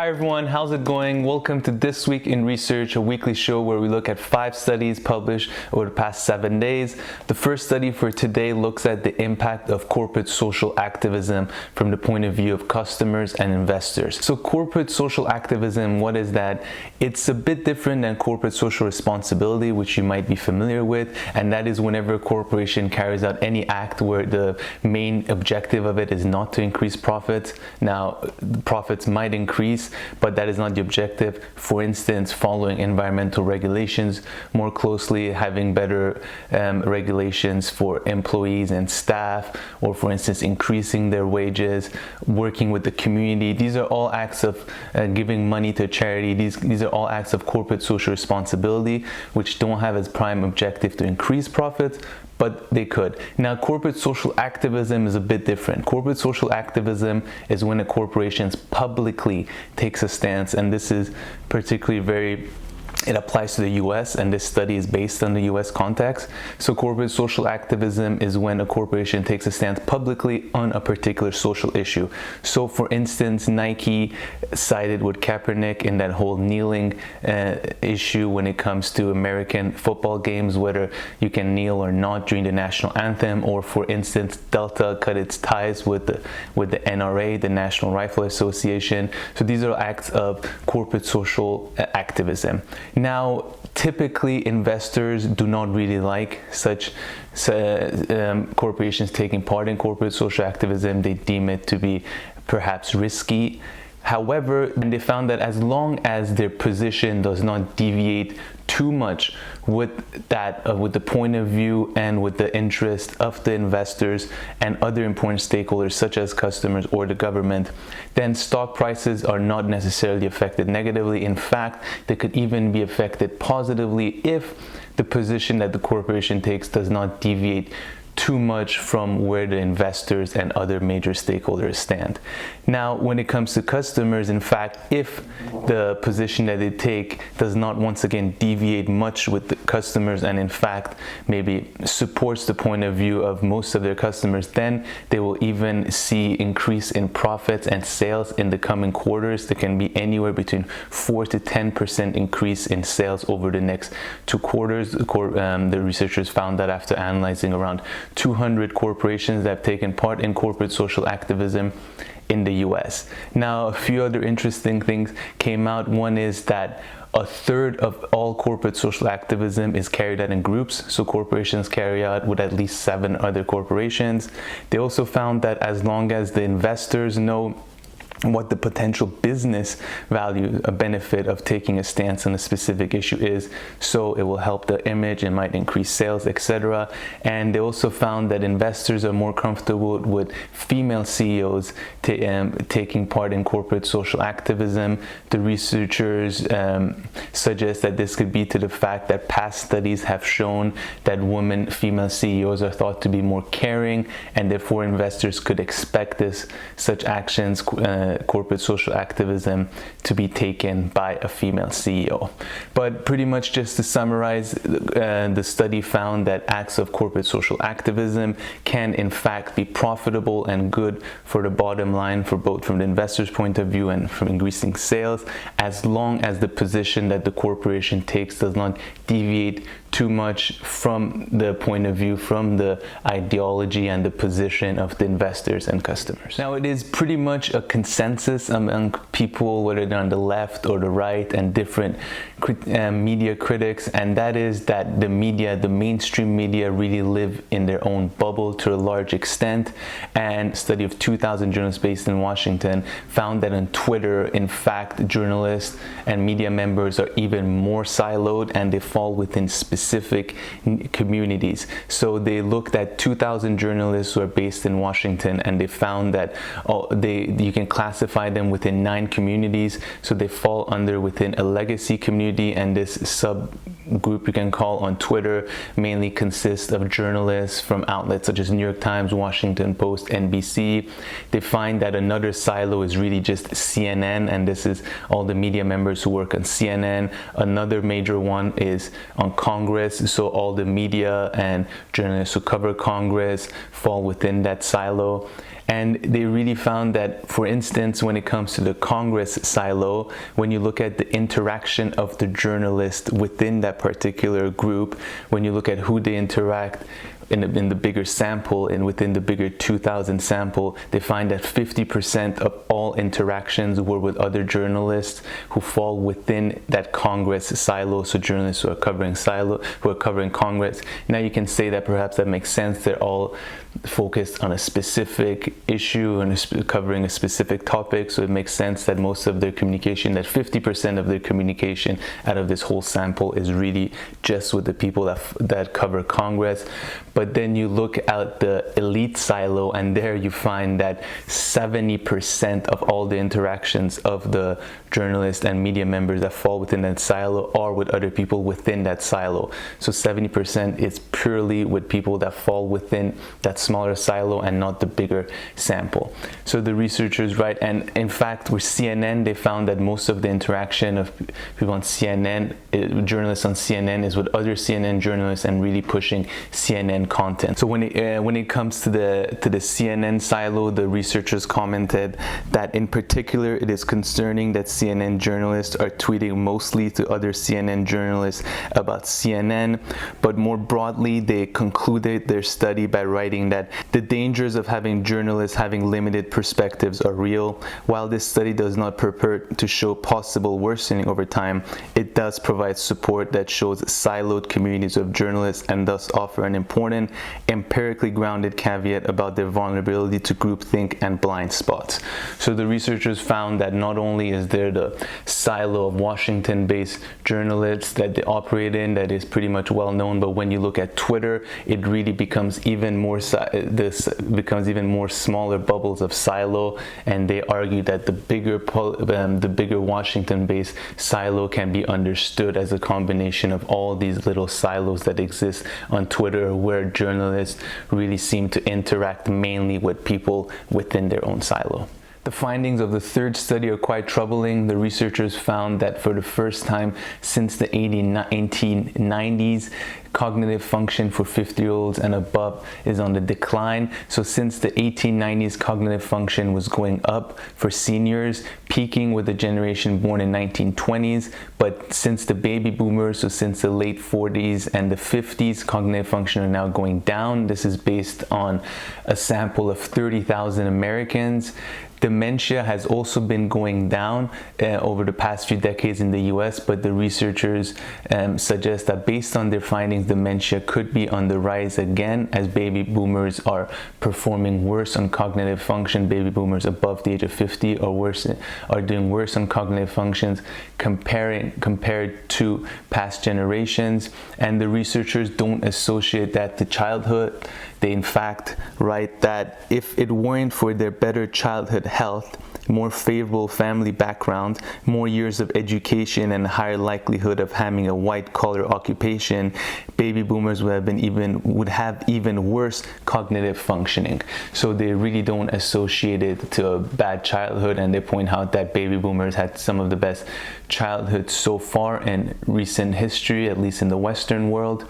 Hi everyone, how's it going? Welcome to This Week in Research, a weekly show where we look at 5 studies published over the past 7 days. The first study for today looks at the impact of corporate social activism from the point of view of customers and investors. So corporate social activism, what is that? It's a bit different than corporate social responsibility, which you might be familiar with, and that is whenever a corporation carries out any act where the main objective of it is not to increase profits. Now, profits might increase, but that is not the objective. For instance, following environmental regulations more closely, having better regulations for employees and staff, or for instance, increasing their wages, working with the community. These are all acts of giving money to charity. These are all acts of corporate social responsibility, which don't have as prime objective to increase profits, but they could. Now, corporate social activism is a bit different. Corporate social activism is when a corporation publicly takes a stance, and this is particularly it applies to the US, and this study is based on the US context. So corporate social activism is when a corporation takes a stance publicly on a particular social issue. So for instance, Nike sided with Kaepernick in that whole kneeling issue when it comes to American football games, whether you can kneel or not during the national anthem. Or for instance, Delta cut its ties with the NRA, the National Rifle Association. So these are acts of corporate social activism. Now, typically investors do not really like such corporations taking part in corporate social activism. They deem it to be perhaps risky. However, they found that as long as their position does not deviate too much with the point of view and with the interest of the investors and other important stakeholders such as customers or the government, then stock prices are not necessarily affected negatively. In fact, they could even be affected positively if the position that the corporation takes does not deviate too much from where the investors and other major stakeholders stand. Now, when it comes to customers, in fact, if the position that they take does not once again deviate much with the customers and in fact maybe supports the point of view of most of their customers, then they will even see increase in profits and sales in the coming quarters. There can be anywhere between 4 to 10% increase in sales over the next 2 quarters. The researchers found that after analyzing around 200 corporations that have taken part in corporate social activism in the US. Now, a few other interesting things came out. One is that a third of all corporate social activism is carried out in groups. So corporations carry out with at least 7 other corporations. They also found that as long as the investors know what the potential business value, a benefit of taking a stance on a specific issue is, so it will help the image, it might increase sales, etc. And they also found that investors are more comfortable with female CEOs taking part in corporate social activism. The researchers suggest that this could be to the fact that past studies have shown that female CEOs are thought to be more caring, and therefore investors could expect such actions, corporate social activism, to be taken by a female CEO. But pretty much just to summarize, the study found that acts of corporate social activism can in fact be profitable and good for the bottom line, for both from the investor's point of view and from increasing sales, as long as the position that the corporation takes does not deviate too much from the point of view, from the ideology and the position of the investors and customers. Now, it is pretty much a consensus among people, whether they're on the left or the right, and different media critics, and that is that the mainstream media really live in their own bubble to a large extent. And a study of 2,000 journalists based in Washington found that on Twitter, in fact, journalists and media members are even more siloed, and they fall within specific communities. So they looked at 2,000 journalists who are based in Washington, and they found that you can classify them within 9 communities. So they fall within a legacy community, and this subgroup you can call on Twitter mainly consists of journalists from outlets such as New York Times, Washington Post, NBC. They find that another silo is really just CNN, and this is all the media members who work on CNN. Another major one is on Congress Congress, so all the media and journalists who cover Congress fall within that silo. And they really found that, for instance, when it comes to the Congress silo, when you look at the interaction of the journalist within that particular group, when you look at who they interact in the bigger sample and within the bigger 2,000 sample, they find that 50% of all interactions were with other journalists who fall within that Congress silo. So journalists who are covering Congress. Now you can say that perhaps that makes sense. They're all focused on a specific issue and covering a specific topic, so it makes sense that most of their communication, that 50% of their communication out of this whole sample is really just with the people that cover Congress. But then you look at the elite silo, and there you find that 70% of all the interactions of the journalists and media members that fall within that silo are with other people within that silo. So 70% is purely with people that fall within that smaller silo and not the bigger sample. So the researchers, right, and in fact with CNN, they found that most of the interaction of people on CNN, journalists on CNN, is with other CNN journalists and really pushing CNN content. So when it comes to the CNN silo, the researchers commented that in particular it is concerning that CNN journalists are tweeting mostly to other CNN journalists about CNN, but more broadly they concluded their study by writing that the dangers of having journalists having limited perspectives are real. While this study does not purport to show possible worsening over time, it does provide support that shows siloed communities of journalists and thus offer an important empirically grounded caveat about their vulnerability to groupthink and blind spots. So the researchers found that not only is there the silo of Washington-based journalists that they operate in that is pretty much well known, but when you look at Twitter, it really becomes even more smaller bubbles of silo, and they argue that the bigger Washington-based silo can be understood as a combination of all these little silos that exist on Twitter, where journalists really seem to interact mainly with people within their own silo. The findings of the third study are quite troubling. The researchers found that for the first time since the 1890s, cognitive function for 50-year-olds and above is on the decline. So since the 1890s, cognitive function was going up for seniors, peaking with the generation born in 1920s. But since the baby boomers, so since the late 40s and the 50s, cognitive function are now going down. This is based on a sample of 30,000 Americans. Dementia has also been going down over the past few decades in the US, but the researchers suggest that based on their findings, dementia could be on the rise again as baby boomers are performing worse on cognitive function. Baby boomers above the age of 50 are doing worse on cognitive functions compared to past generations. And the researchers don't associate that to childhood. They in fact write that if it weren't for their better childhood health, more favorable family background, more years of education, and higher likelihood of having a white-collar occupation, baby boomers would have even worse cognitive functioning. So they really don't associate it to a bad childhood, and they point out that baby boomers had some of the best childhood so far in recent history, at least in the Western world.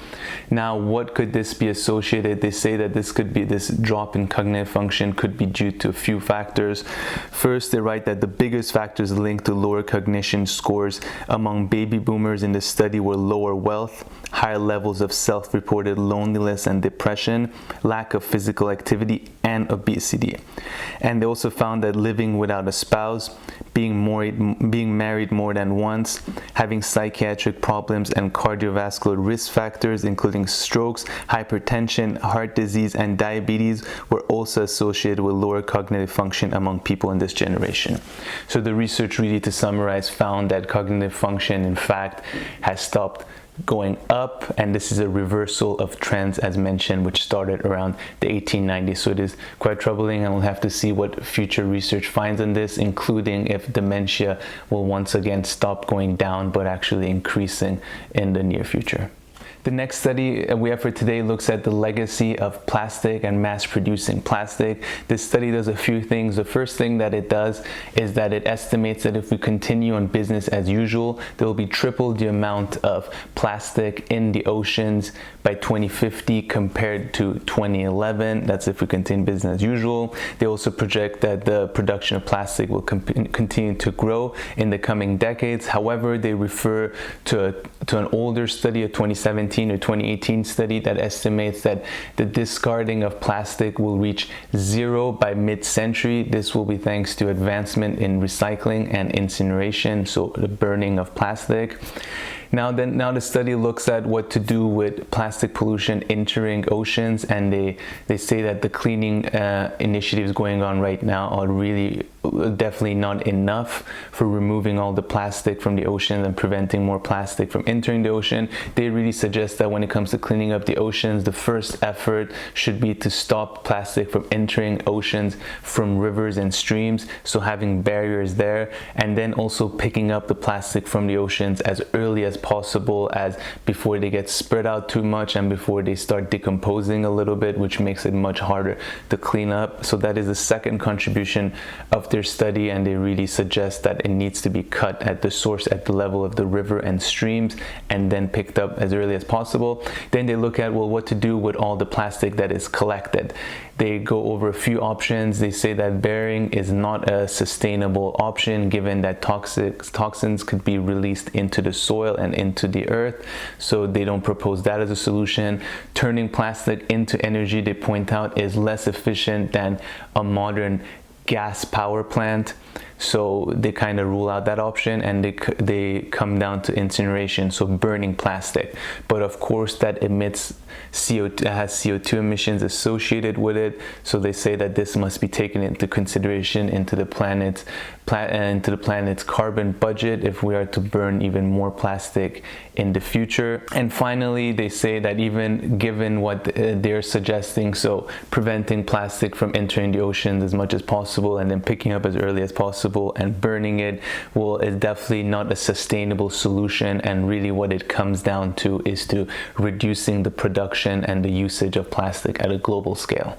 Now, what could this be associated? They say that this drop in cognitive function could be due to a few factors. First, they write that the biggest factors linked to lower cognition scores among baby boomers in the study were lower wealth, higher levels of self-reported loneliness and depression, lack of physical activity, and obesity. And they also found that living without a spouse, being married more than once, having psychiatric problems and cardiovascular risk factors, including strokes, hypertension, heart disease, and diabetes, were also associated with lower cognitive function among people in this generation. So the research, really to summarize, found that cognitive function in fact has stopped going up, and this is a reversal of trends as mentioned, which started around the 1890s. So it is quite troubling, and we'll have to see what future research finds on this, including if dementia will once again stop going down but actually increasing in the near future. The next study we have for today looks at the legacy of plastic and mass-producing plastic. This study does a few things. The first thing that it does is that it estimates that if we continue on business as usual, there will be triple the amount of plastic in the oceans by 2050 compared to 2011. That's if we continue business as usual. They also project that the production of plastic will continue to grow in the coming decades. However, they refer to an older study, a 2017 or 2018 study that estimates that the discarding of plastic will reach zero by mid-century. This will be thanks to advancement in recycling and incineration, so the burning of plastic. Now the study looks at what to do with plastic pollution entering oceans, and they say that the cleaning initiatives going on right now are really definitely not enough for removing all the plastic from the ocean and preventing more plastic from entering the ocean. They really suggest that when it comes to cleaning up the oceans, the first effort should be to stop plastic from entering oceans from rivers and streams, so having barriers there, and then also picking up the plastic from the oceans as early as possible, as before they get spread out too much and before they start decomposing a little bit, which makes it much harder to clean up. So that is the second contribution of their study, and they really suggest that it needs to be cut at the source, at the level of the river and streams, and then picked up as early as possible. Then they look at, well, what to do with all the plastic that is collected. They go over a few options. They say that burying is not a sustainable option, given that toxins could be released into the soil and into the earth, so they don't propose that as a solution. Turning plastic into energy, they point out, is less efficient than a modern gas power plant, so they kind of rule out that option, and they come down to incineration, so burning plastic. But of course that emits CO2, has CO2 emissions associated with it, so they say that this must be taken into consideration into the planet's carbon budget if we are to burn even more plastic in the future. And finally, they say that even given what they're suggesting, so preventing plastic from entering the oceans as much as possible and then picking up as early as possible and burning it, well, is definitely not a sustainable solution, and really what it comes down to is to reducing the production and the usage of plastic at a global scale.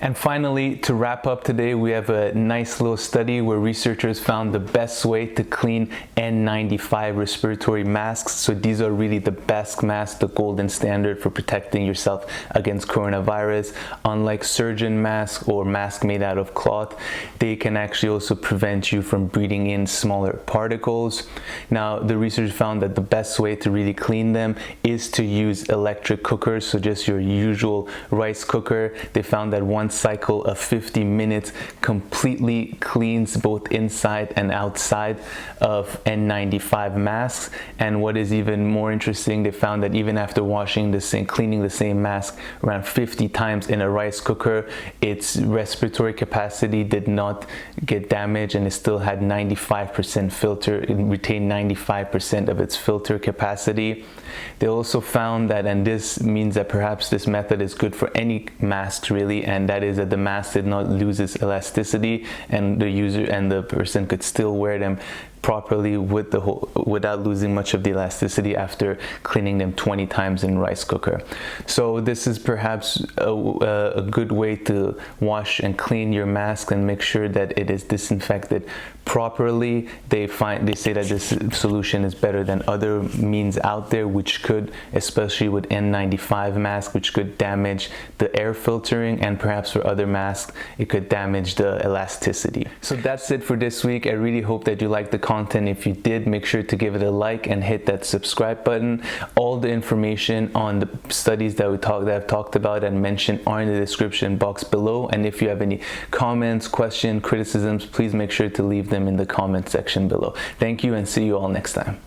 And finally, to wrap up today, we have a nice little study where researchers found the best way to clean N95 respiratory masks. So these are really the best masks, the golden standard for protecting yourself against coronavirus. Unlike surgeon masks or masks made out of cloth, they can actually also prevent you from breathing in smaller particles. Now, the research found that the best way to really clean them is to use electric cookers, so just your usual rice cooker. They found that one cycle of 50 minutes completely cleans both inside and outside of N95 masks. And what is even more interesting, they found that even after cleaning the same mask around 50 times in a rice cooker, its respiratory capacity did not get damaged, and it still had 95% filter. It retained 95% of its filter capacity. They also found that, and this means that perhaps this method is good for any masks really, and that is that the mask did not lose its elasticity, and the user and the person could still wear them properly without losing much of the elasticity after cleaning them 20 times in rice cooker. So this is perhaps a good way to wash and clean your mask and make sure that it is disinfected properly. They say that this solution is better than other means out there, which could, especially with N95 masks, which could damage the air filtering, and perhaps for other masks it could damage the elasticity. So that's it for this week. I really hope that you liked the content. If you did, make sure to give it a like and hit that subscribe button. All the information on the studies that I've talked about and mentioned are in the description box below, and if you have any comments, questions, criticisms, please make sure to leave them in the comment section below. Thank you, and see you all next time.